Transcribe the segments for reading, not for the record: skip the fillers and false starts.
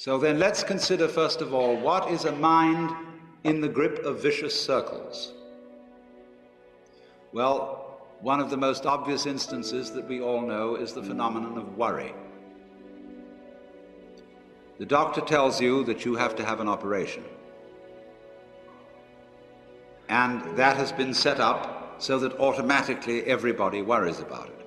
So then let's consider first of all, what is a mind in the grip of vicious circles? Well, one of the most obvious instances that we all know is the phenomenon of worry. The doctor tells you that you have to have an operation. And that has been set up so that automatically everybody worries about it.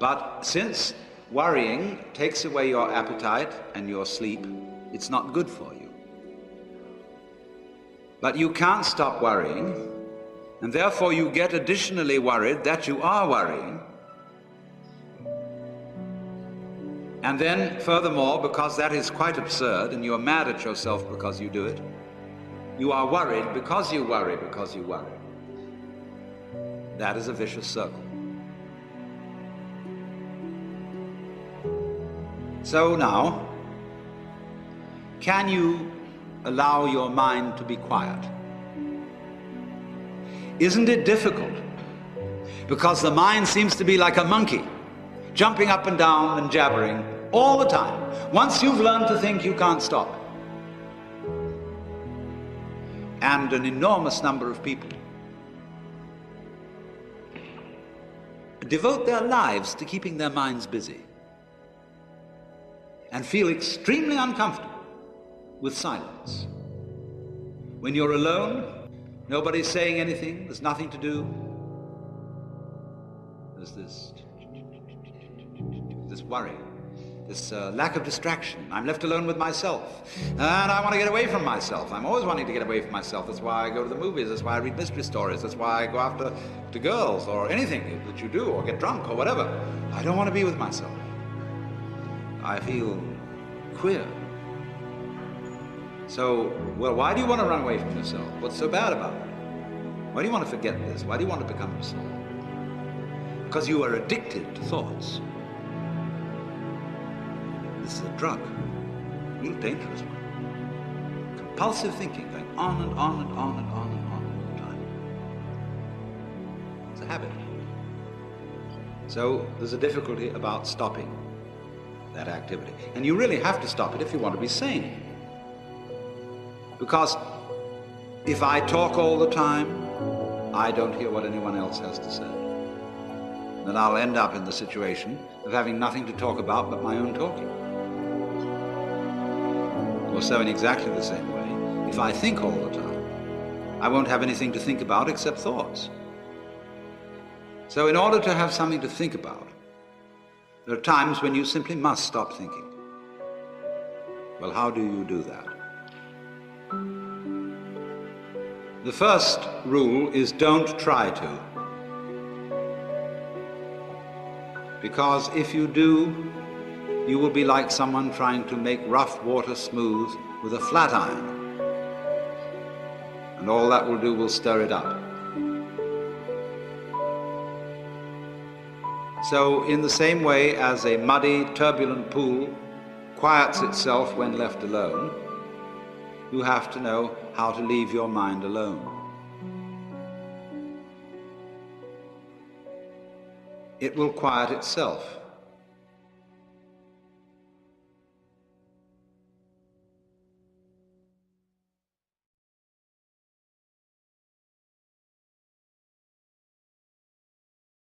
But since worrying takes away your appetite and your sleep, it's not good for you. But you can't stop worrying, and therefore you get additionally worried that you are worrying. And then, furthermore, because that is quite absurd, and you are mad at yourself because you do it, you are worried because you worry because you worry. That is a vicious circle. So now, can you allow your mind to be quiet? Isn't it difficult? Because the mind seems to be like a monkey, jumping up and down and jabbering all the time. Once you've learned to think, you can't stop. And an enormous number of people devote their lives to keeping their minds busy and feel extremely uncomfortable with silence. When you're alone, nobody's saying anything, there's nothing to do. There's this worry, this lack of distraction. I'm left alone with myself, and I want to get away from myself. I'm always wanting to get away from myself. That's why I go to the movies, that's why I read mystery stories, that's why I go after girls, or anything that you do, or get drunk, or whatever. I don't want to be with myself. I feel queer. So, well, why do you want to run away from yourself? What's so bad about it? Why do you want to forget this? Why do you want to become yourself? Because you are addicted to thoughts. This is a drug, a real dangerous one. Compulsive thinking, going on and on and on and on and on all the time. It's a habit. So there's a difficulty about stopping that activity. And you really have to stop it if you want to be sane. Because if I talk all the time, I don't hear what anyone else has to say. Then I'll end up in the situation of having nothing to talk about but my own talking. Or so in exactly the same way, if I think all the time, I won't have anything to think about except thoughts. So in order to have something to think about, there are times when you simply must stop thinking. Well, how do you do that? The first rule is don't try to. Because if you do, you will be like someone trying to make rough water smooth with a flat iron. And all that will do will stir it up. So in the same way as a muddy, turbulent pool quiets itself when left alone, you have to know how to leave your mind alone. It will quiet itself.